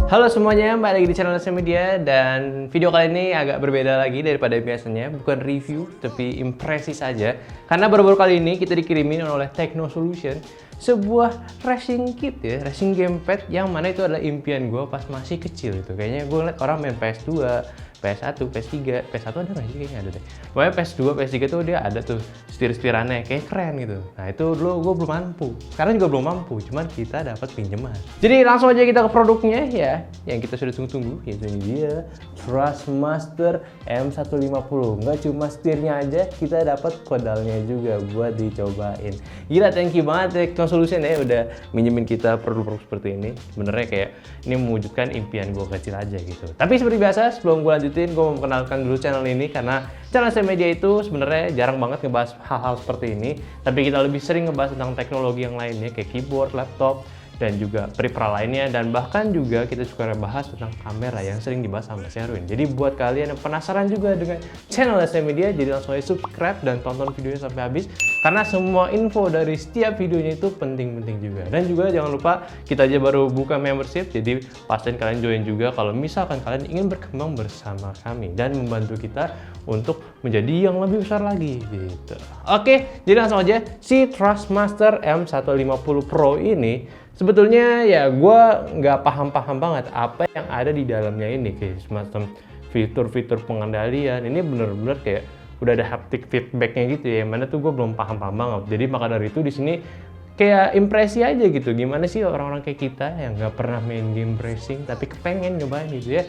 Halo semuanya, balik lagi di channel Leslie Media dan video kali ini agak berbeda lagi daripada biasanya, bukan review tapi impresi saja. Karena baru-baru kali ini kita dikirimin oleh Techno Solution sebuah racing kit ya, racing gamepad yang mana itu adalah impian gue pas masih kecil itu. Kayaknya gue liat orang main PS2, PS1, PS3, PS1 ada nggak sih? Kayaknya ada deh. Pokoknya PS2, PS3 tuh dia ada tuh setir-setirannya, kayak keren gitu. Nah itu dulu gue belum mampu, sekarang juga belum mampu, cuman kita dapat pinjaman. Jadi langsung aja kita ke produknya ya, yang kita sudah tunggu-tunggu, yaitu ini dia Thrustmaster M150. Nggak cuma setirnya aja, kita dapat pedalnya juga buat dicobain. Gila, thank you banget Techno Solution ya udah minjemin kita produk-produk seperti ini. Sebenarnya kayak ini mewujudkan impian gue kecil aja gitu. Tapi seperti biasa, sebelum gue lanjutin, gue mau memperkenalkan dulu channel ini karena channel Leslie Media itu sebenarnya jarang banget ngebahas hal-hal seperti ini. Tapi kita lebih sering ngebahas tentang teknologi yang lainnya kayak keyboard, laptop, dan juga peripheral lainnya, dan bahkan juga kita suka bahas tentang kamera yang sering dibahas sama Sherwin. Jadi buat kalian yang penasaran juga dengan channel Leslie Media, jadi langsung aja subscribe dan tonton videonya sampai habis karena semua info dari setiap videonya itu penting-penting juga. Dan juga jangan lupa kita aja baru buka membership, jadi pastiin kalian join juga kalau misalkan kalian ingin berkembang bersama kami dan membantu kita untuk menjadi yang lebih besar lagi gitu. Oke, jadi langsung aja si Thrustmaster M150 Pro ini sebetulnya ya gue nggak paham-paham banget apa yang ada di dalamnya ini, kayak semacam fitur-fitur pengendalian. Ini bener-bener kayak udah ada haptic feedbacknya gitu ya, yang mana tuh gue belum paham-paham banget. Jadi maka dari itu di sini kayak impresi aja gitu, gimana sih orang-orang kayak kita yang nggak pernah main game racing tapi kepengen nyobain gitu ya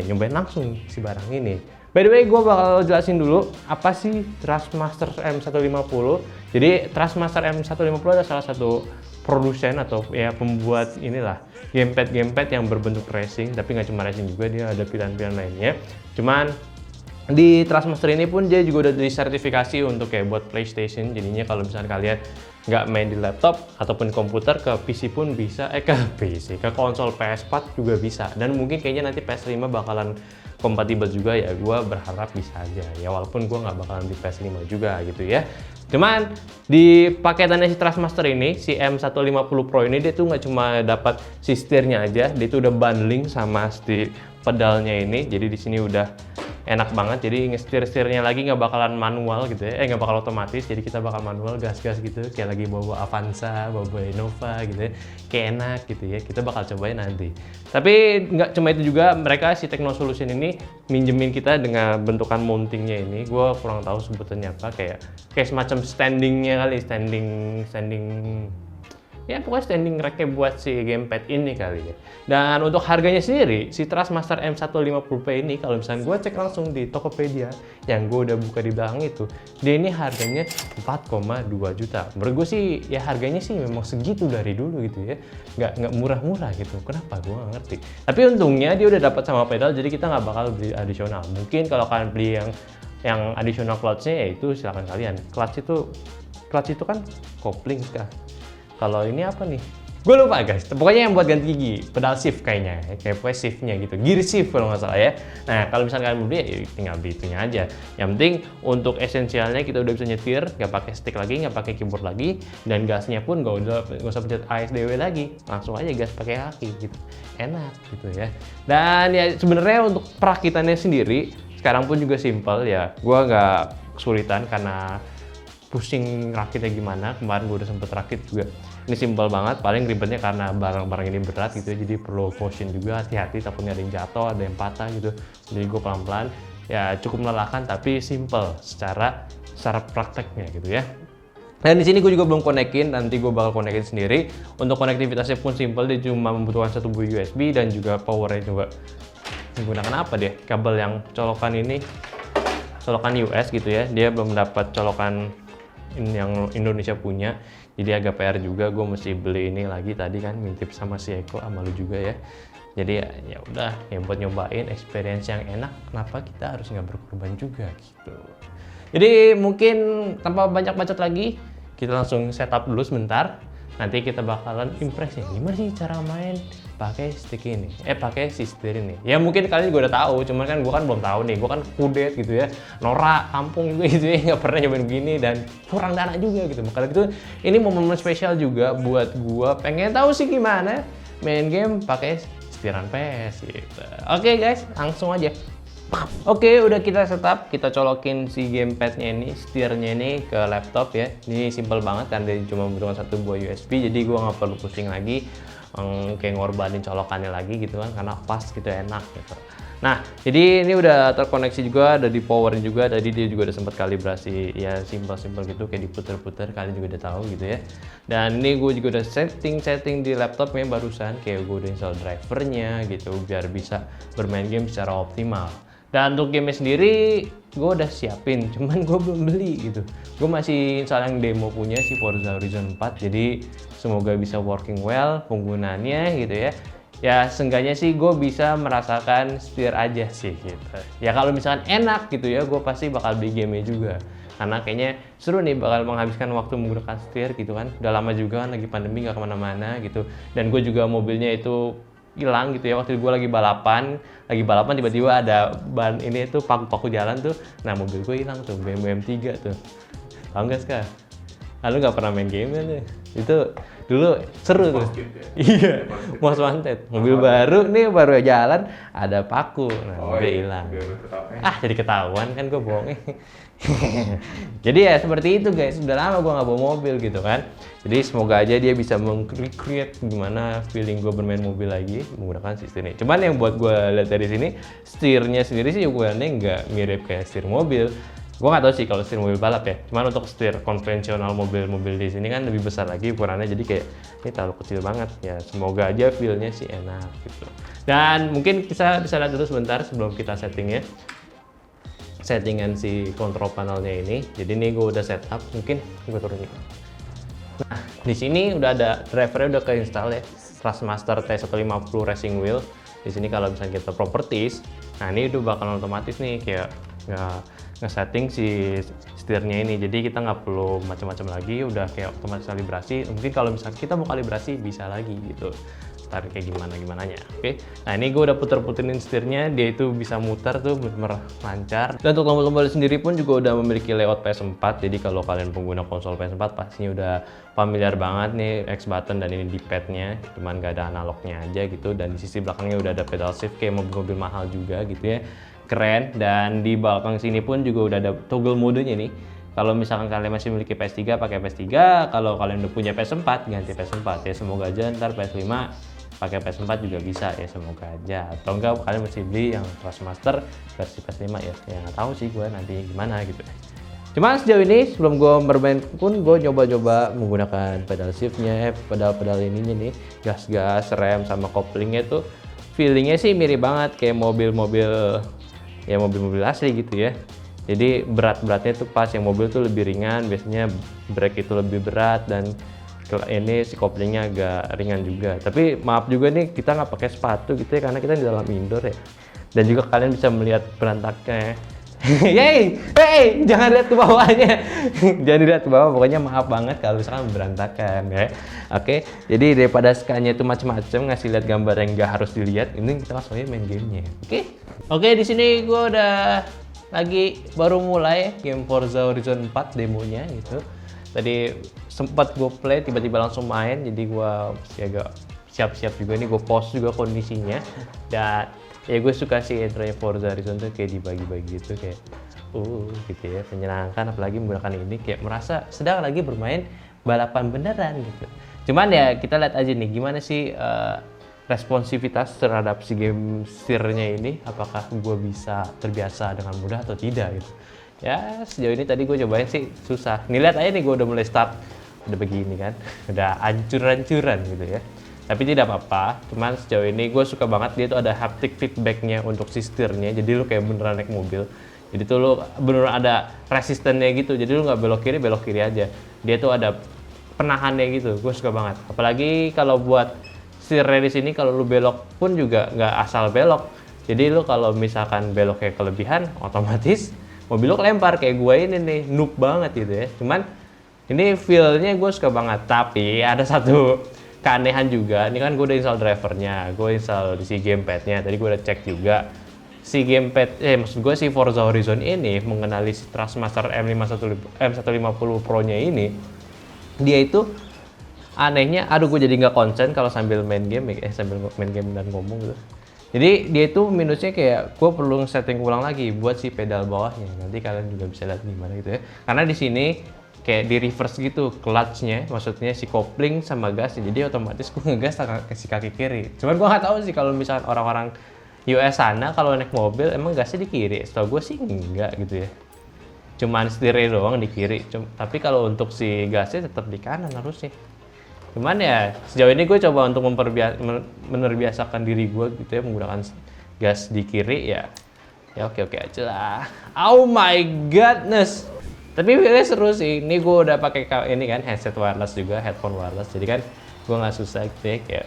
nyobain langsung si barang ini. By the way, gue bakal jelasin dulu apa sih Thrustmaster M150. Jadi Thrustmaster M150 adalah salah satu produsen atau ya pembuat inilah gamepad yang berbentuk racing, tapi nggak cuma racing juga, dia ada pilihan-pilihan lainnya. Cuman di Thrustmaster ini pun dia juga udah disertifikasi untuk kayak buat PlayStation. Jadinya kalau misalnya kalian nggak main di laptop ataupun komputer, ke PC pun bisa, ke konsol PS4 juga bisa. Dan mungkin kayaknya nanti PS5 bakalan kompatibel juga ya, gue berharap bisa aja ya, walaupun gue nggak bakalan di PS5 juga gitu ya. Cuman di paketannya si Thrustmaster ini, si M150 Pro ini, dia tuh nggak cuma dapat si setirnya aja, dia tuh udah bundling sama si pedalnya ini. Jadi di sini udah enak banget, jadi ngesetir-setirnya lagi nggak bakalan manual gitu ya, nggak bakal otomatis, jadi kita bakal manual gas-gas gitu, kayak lagi bawa Avanza, bawa Innova gitu ya, kayak enak gitu ya. Kita bakal cobain nanti. Tapi nggak cuma itu juga, mereka si Techno Solution ini minjemin kita dengan bentukan mountingnya ini, gue kurang tahu sebutannya apa, kayak semacam standingnya kali, standing ya pokoknya standing racknya buat si gamepad ini kali ya. Dan untuk harganya sendiri, si Thrustmaster M150P ini kalau misalnya gue cek langsung di Tokopedia yang gue udah buka di belakang itu, dia ini harganya 4,2 juta. Menurut gue sih ya harganya sih memang segitu dari dulu gitu ya, nggak murah-murah gitu. Kenapa gue nggak ngerti. Tapi untungnya dia udah dapat sama pedal, jadi kita nggak bakal beli adisional. Mungkin kalau kalian beli yang additional clutch-nya, ya itu silakan kalian. Clutch itu kan kopling kah? Kalau ini apa nih? Gue lupa guys. Pokoknya yang buat ganti gigi, pedal shift kayaknya, kayak pokoknya shiftnya gitu, gear shift kalau nggak salah ya. Nah kalau misalnya kalian beli, ya tinggal beli itunya aja. Yang penting untuk esensialnya kita udah bisa nyetir, nggak pakai stick lagi, nggak pakai keyboard lagi, dan gasnya pun nggak usah pencet ASDW lagi, langsung aja gas pakai kaki gitu, enak gitu ya. Dan ya sebenarnya untuk perakitannya sendiri sekarang pun juga simple ya. Gue nggak kesulitan karena pusing rakitnya gimana. Kemarin gue udah sempet rakit juga, ini simple banget. Paling ribetnya karena barang-barang ini berat gitu ya, jadi perlu caution juga, hati-hati takutnya ada yang jatuh, ada yang patah gitu. Jadi gue pelan-pelan ya, cukup melelahkan tapi simple secara prakteknya gitu ya. Dan di sini gue juga belum konekin, nanti gue bakal konekin sendiri. Untuk konektivitasnya pun simple, dia cuma membutuhkan satu buah USB dan juga powernya juga menggunakan apa deh, kabel yang colokan ini, colokan US gitu ya. Dia belum dapat colokan yang Indonesia punya, jadi agak PR juga. Gue mesti beli ini lagi, tadi kan ngintip sama si Eko sama lu juga ya. Jadi ya udah ya buat nyobain experience yang enak, kenapa kita harus nggak berkorban juga gitu. Jadi mungkin tanpa banyak bacot lagi, kita langsung setup dulu sebentar. Nanti kita bakalan impress ya, gimana sih cara main pakai stick ini, pakai si setir ini. Ya mungkin kalian juga udah tahu, cuman kan gue kan belum tahu nih, gue kan kudet gitu ya, norak kampung juga gitu ya, nggak pernah nyobain begini dan kurang dana juga gitu. Makanya itu ini momen spesial juga buat gue, pengen tahu sih gimana main game pakai setiran PS gitu. Oke guys, langsung aja. Oke, udah kita setup, kita colokin si gamepadnya ini, setirnya ini ke laptop ya. Ini simple banget kan, dia cuma membutuhkan satu buah USB, jadi gua nggak perlu pusing lagi kayak ngorbanin colokannya lagi gitu kan, karena pas gitu enak gitu. Nah, jadi ini udah terkoneksi juga, ada di powerin juga. Tadi dia juga udah sempat kalibrasi, ya simple-simple gitu, kayak diputer-puter, kalian juga udah tahu gitu ya. Dan ini gue juga udah setting di laptopnya barusan, kayak gue udah install drivernya gitu, biar bisa bermain game secara optimal. Dan untuk game sendiri gue udah siapin, cuman gue belum beli gitu. Gue masih install yang demo punya si Forza Horizon 4, jadi semoga bisa working well penggunaannya gitu ya. Ya seenggaknya sih gue bisa merasakan setir aja sih gitu. Ya kalau misalkan enak gitu ya, gue pasti bakal beli game-nya juga. Karena kayaknya seru nih, bakal menghabiskan waktu menggunakan setir gitu kan. Udah lama juga kan, lagi pandemi gak kemana-mana gitu. Dan gue juga mobilnya itu hilang gitu ya, waktu gue lagi balapan tiba-tiba ada ban ini tuh paku-paku jalan tuh. Nah mobil gue hilang tuh, BMW M3 tuh. Tau gak Ska? Lalu gak pernah main game kan tuh? Itu dulu seru tuh. Iya, Most Wanted. Mobil baru nih, baru jalan ada paku. Nah, mobil hilang. Jadi ketahuan kan gue bohong. Jadi ya seperti itu guys, udah lama gue nggak bawa mobil gitu kan. Jadi semoga aja dia bisa meng-recreate gimana feeling gue bermain mobil lagi menggunakan sistem ini. Cuman yang buat gue lihat dari sini, setirnya sendiri sih ukurannya nggak mirip kayak setir mobil. Gue nggak tahu sih kalau setir mobil balap ya. Cuman untuk setir konvensional mobil-mobil di sini kan lebih besar lagi ukurannya, jadi kayak ini terlalu kecil banget ya. Semoga aja feel-nya sih enak gitu. Dan mungkin kita bisa lihat dulu sebentar sebelum kita settingnya. Settingan si control panelnya ini. Jadi ini gue udah setup, mungkin gue turunin. Nah, di sini udah ada drivernya, udah keinstall ya. Thrustmaster T150 Racing Wheel. Di sini kalau misalnya kita properties, nah ini udah bakal otomatis nih kayak nge-setting si setirnya ini. Jadi kita nggak perlu macam-macam lagi, udah kayak otomatis kalibrasi. Mungkin kalau misalnya kita mau kalibrasi bisa lagi gitu. Tarik kayak gimananya. Oke. Nah ini gue udah puter-puterin setirnya, dia itu bisa muter tuh bener-bener lancar. Dan untuk tombol-tombol sendiri pun juga udah memiliki layout PS4. Jadi kalau kalian pengguna konsol PS4 pastinya udah familiar banget nih X button dan ini D-padnya. Cuman gak ada analognya aja gitu. Dan di sisi belakangnya udah ada pedal shift kayak mobil-mobil mahal juga gitu ya. Keren. Dan di belakang sini pun juga udah ada toggle modenya nih. Kalau misalkan kalian masih memiliki PS3 pakai PS3, kalau kalian udah punya PS4 ganti PS4 ya. Semoga aja ntar PS5 pakai PS4 juga bisa ya, semoga aja. Atau enggak kalian mesti beli yang Thrustmaster versi PS5 ya. Ya nggak tahu sih gue nanti gimana gitu. Cuma sejauh ini sebelum gue bermain pun gue coba-coba menggunakan pedal shiftnya, pedal-pedal ininya nih, gas-gas, rem sama koplingnya tuh feelingnya sih mirip banget kayak mobil-mobil ya, mobil-mobil asli gitu ya. Jadi berat-beratnya tuh pas, yang mobil tuh lebih ringan, biasanya brake itu lebih berat, dan ini si koplingnya agak ringan juga. Tapi maaf juga nih kita nggak pakai sepatu gitu ya, karena kita di dalam indoor ya. Dan juga kalian bisa melihat berantaknya. Hey, jangan lihat ke bawahnya. Jangan dilihat ke bawah, pokoknya maaf banget kalau misalkan berantakan ya. Oke, jadi daripada skanya itu macam-macam ngasih lihat gambar yang nggak harus dilihat, ini kita langsung aja main gamenya. Oke, di sini gue udah lagi baru mulai game Forza Horizon 4 demonya gitu. Tadi sempat gue play, tiba-tiba langsung main, jadi gue agak siap-siap juga nih, gue pause juga kondisinya. Dan ya gue suka sih intronya Forza Horizon tuh kayak dibagi-bagi gitu, kayak gitu ya, menyenangkan. Apalagi menggunakan ini kayak merasa sedang lagi bermain balapan beneran gitu. Cuman ya kita lihat aja nih gimana sih responsivitas terhadap si game setirnya ini, apakah gue bisa terbiasa dengan mudah atau tidak gitu. Ya sejauh ini tadi gue cobain sih susah. Nih lihat aja nih, gue udah mulai start udah begini kan, udah hancur-hancuran gitu ya. Tapi tidak apa-apa, cuman sejauh ini gue suka banget dia tuh ada haptic feedbacknya untuk si setirnya. Jadi lu kayak beneran naik mobil. Jadi tuh lu beneran ada resistennya gitu. Jadi lu nggak belok kiri aja. Dia tuh ada penahannya gitu. Gue suka banget. Apalagi kalau buat setirnya di sini, kalau lu belok pun juga nggak asal belok. Jadi lu kalau misalkan belok kayak kelebihan, otomatis mobil lu kelempar kayak gue ini nih, noob banget gitu ya. Cuman ini feel-nya gue suka banget. Tapi ada satu keanehan juga. Ini kan gue udah install drivernya, gue install di si gamepad-nya. Tadi gue udah cek juga si gamepad, maksud gue si Forza Horizon ini mengenali si Thrustmaster M150 Pro-nya ini, dia itu anehnya, aduh gue jadi nggak konsen kalau sambil main game sambil main game dan ngomong gitu. Jadi dia itu minusnya kayak gue perlu setting ulang lagi buat si pedal bawahnya. Nanti kalian juga bisa lihat gimana gitu ya. Karena di sini kayak di reverse gitu clutch-nya, maksudnya si kopling sama gas. Jadi otomatis gue ngegas si kaki kiri. Cuman gue nggak tahu sih kalau misalkan orang-orang US sana kalau naik mobil emang gasnya di kiri. Setahu gue sih enggak gitu ya. Cuman setirnya doang di kiri. Tapi kalau untuk si gasnya tetap di kanan harusnya. Cuman ya sejauh ini gue coba untuk menerbiasakan diri gue gitu ya menggunakan gas di kiri ya oke aja lah. Oh my godness, tapi seru sih. Ini gue udah pakai ini kan headset wireless juga, headphone wireless, jadi kan gue nggak susah gitu ya kayak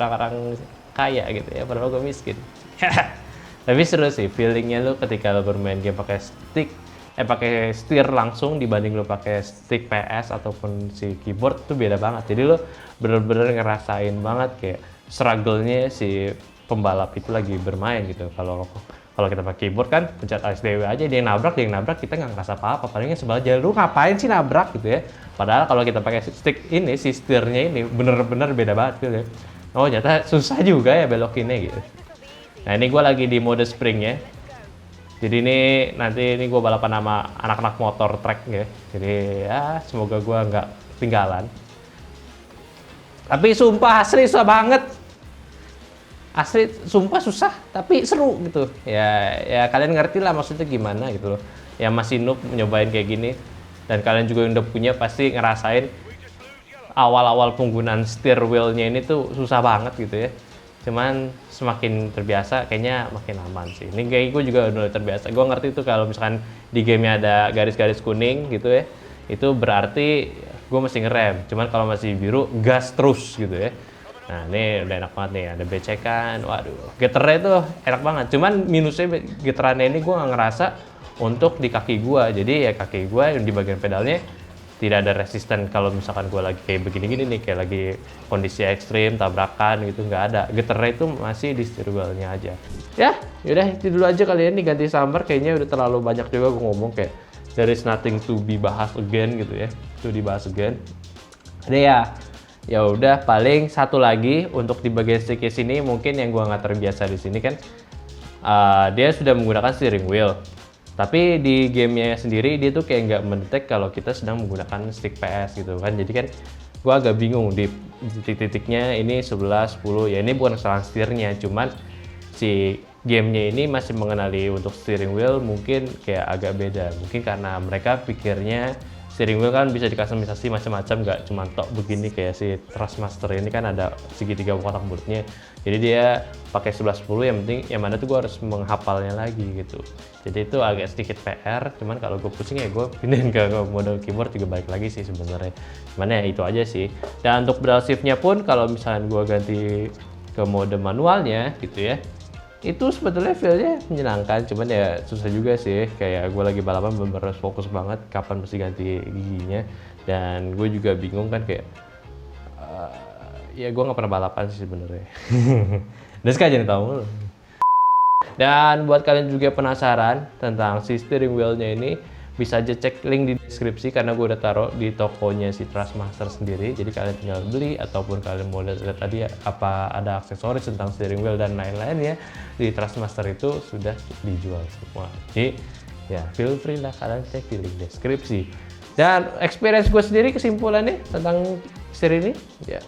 orang-orang kaya gitu ya, padahal gue miskin. Tapi seru sih feelingnya lo ketika lo bermain game pakai pakai setir langsung dibanding lo pakai stick PS ataupun si keyboard tuh beda banget. Jadi lo bener-bener ngerasain banget kayak struggle-nya si pembalap itu lagi bermain gitu. Kalau kita pakai keyboard kan pencet ASDW aja, dia yang nabrak kita nggak ngerasa apa-apa. Palingnya sebelah jalan lu ngapain sih nabrak gitu ya. Padahal kalau kita pakai stick ini, si setirnya ini bener-bener beda banget feel ya. Oh ternyata susah juga ya belokinnya gitu. Nah ini gue lagi di mode sprint ya. Jadi nanti gue balapan sama anak-anak motor track ya. Jadi ya semoga gue nggak ketinggalan. Tapi sumpah asli susah banget. Asli sumpah susah tapi seru gitu. Ya kalian ngerti lah maksudnya gimana gitu loh. Yang masih noob nyobain kayak gini dan kalian juga udah punya pasti ngerasain awal-awal penggunaan steer wheel-nya ini tuh susah banget gitu ya. Cuman semakin terbiasa kayaknya makin aman sih. Ini kayak gue juga udah terbiasa. Gue ngerti tuh kalau misalkan di gamenya ada garis-garis kuning gitu ya, itu berarti gue mesti ngerem. Cuman kalau masih biru gas terus gitu ya. Nah ini udah enak banget nih, ada becekan. Waduh, geternya tuh enak banget. Cuman minusnya geterannya ini gue nggak ngerasa untuk di kaki gue. Jadi ya kaki gue yang di bagian pedalnya tidak ada resisten kalau misalkan gue lagi kayak begini-gini nih, kayak lagi kondisi ekstrim, tabrakan gitu, nggak ada. Geternya itu masih di steering wheel-nya aja. Ya, yaudah itu dulu aja kalian nih ganti sumber, kayaknya udah terlalu banyak juga gue ngomong kayak there is nothing to be bahas again gitu ya, to dibahas again. Ada ya udah paling satu lagi untuk di bagian stick sini mungkin yang gue nggak terbiasa di sini kan, dia sudah menggunakan steering wheel. Tapi di gamenya sendiri dia tuh kayak nggak mendetek kalau kita sedang menggunakan stick PS gitu kan. Jadi kan gue agak bingung di titik-titiknya ini 11, 10 ya ini bukan kesalahan setirnya, cuman si gamenya ini masih mengenali untuk steering wheel mungkin kayak agak beda. Mungkin karena mereka pikirnya steering wheel kan bisa dikustomisasi macam-macam, nggak cuma tok begini kayak si Thrustmaster ini kan ada segitiga kotak bulatnya. Jadi dia pakai 11-10 yang penting yang mana tuh gue harus menghafalnya lagi gitu. Jadi itu agak sedikit PR, cuman kalau gue pusing ya gue pindahin ke mode keyboard juga balik lagi sih sebenarnya. Cuman ya itu aja sih. Dan untuk browse shift-nya pun kalau misalnya gue ganti ke mode manualnya gitu ya, itu sebetulnya feel-nya menyenangkan, cuman ya susah juga sih. Kayak gue lagi balapan bener-bener fokus banget kapan mesti ganti giginya, dan gue juga bingung kan kayak ya gue nggak pernah balapan sih sebenarnya. Dan sekarang jadi tahu. Dan buat kalian juga penasaran tentang si steering wheel-nya ini, bisa aja cek link di deskripsi karena gue udah taruh di tokonya si Thrustmaster sendiri. Jadi kalian tinggal beli ataupun kalian mau lihat tadi apa ada aksesoris tentang steering wheel dan lain-lain ya, di Thrustmaster itu sudah dijual semua. Jadi ya feel free lah kalian cek di link deskripsi. Dan experience gue sendiri kesimpulannya tentang steering ini ya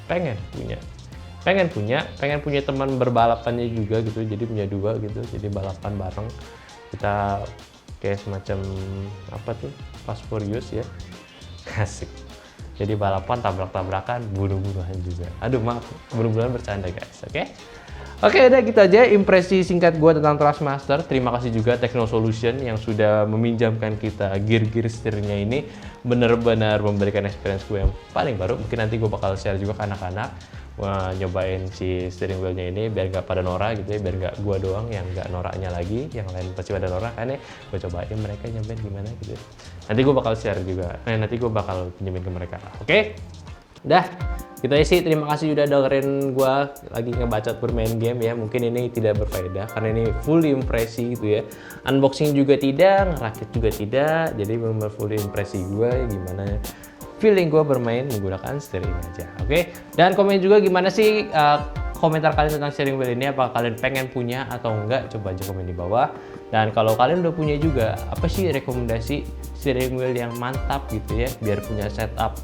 pengen punya teman berbalapannya juga gitu, jadi punya dua gitu, jadi balapan bareng kita kayak semacam apa tuh Fast Furious ya. Asik, jadi balapan tabrak-tabrakan, bunuh-bunuhan juga. Aduh maaf, bunuh-bunuhan bercanda guys. Oke, udah gitu aja impresi singkat gue tentang Thrustmaster. Terima kasih juga Techno Solution yang sudah meminjamkan kita gear-gear setirnya ini. Bener-bener memberikan experience gue yang paling baru. Mungkin nanti gue bakal share juga ke anak-anak nyobain si steering wheel-nya ini biar nggak pada norak gitu ya, biar nggak gue doang yang nggak noraknya lagi, yang lain pasti pada norak kan ya. Gue cobain mereka nyobain gimana gitu. Nanti gue bakal share juga. Nanti gue bakal pinjemin ke mereka. Oke? Dah, gitu aja sih. Terima kasih udah dengerin gue lagi ngebacot bermain game ya. Mungkin ini tidak berfaedah karena ini full impresi gitu ya. Unboxing juga tidak, ngerakit juga tidak. Jadi benar-benar full impresi gue gimana feeling gue bermain menggunakan steering aja. Oke? Dan komen juga gimana sih komentar kalian tentang steering wheel ini, apakah kalian pengen punya atau enggak, coba aja komen di bawah. Dan kalau kalian udah punya juga, apa sih rekomendasi steering wheel yang mantap gitu ya, biar punya setup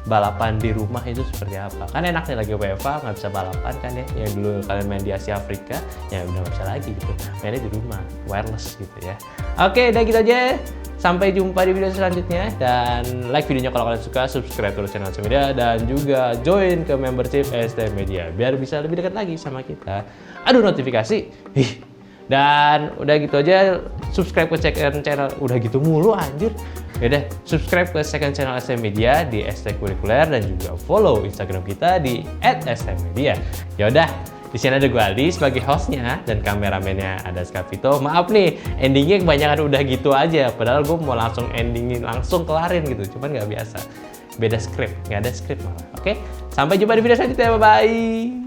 balapan di rumah itu seperti apa. Kan enaknya lagi WFA nggak bisa balapan kan ya, yang dulu kalian main di Asia Afrika ya udah nggak bisa lagi gitu, mainnya di rumah wireless gitu ya. Oke, udah gitu aja. Sampai jumpa di video selanjutnya, dan like videonya kalau kalian suka, subscribe terus channel ST Media, dan juga join ke membership ST Media biar bisa lebih dekat lagi sama kita. Aduh, notifikasi. Dan udah gitu aja, subscribe ke second channel, udah gitu mulu anjir. Yaudah, subscribe ke second channel ST Media di ST Kurikuler, dan juga follow Instagram kita di @stmedia. Yaudah, di sini ada gue Aldi sebagai hostnya, dan kameramennya ada Skavito. Maaf nih, endingnya kebanyakan udah gitu aja. Padahal gue mau langsung endingin, langsung kelarin gitu. Cuman nggak biasa. Beda skrip, nggak ada skrip malah. Oke, sampai jumpa di video selanjutnya. Bye-bye.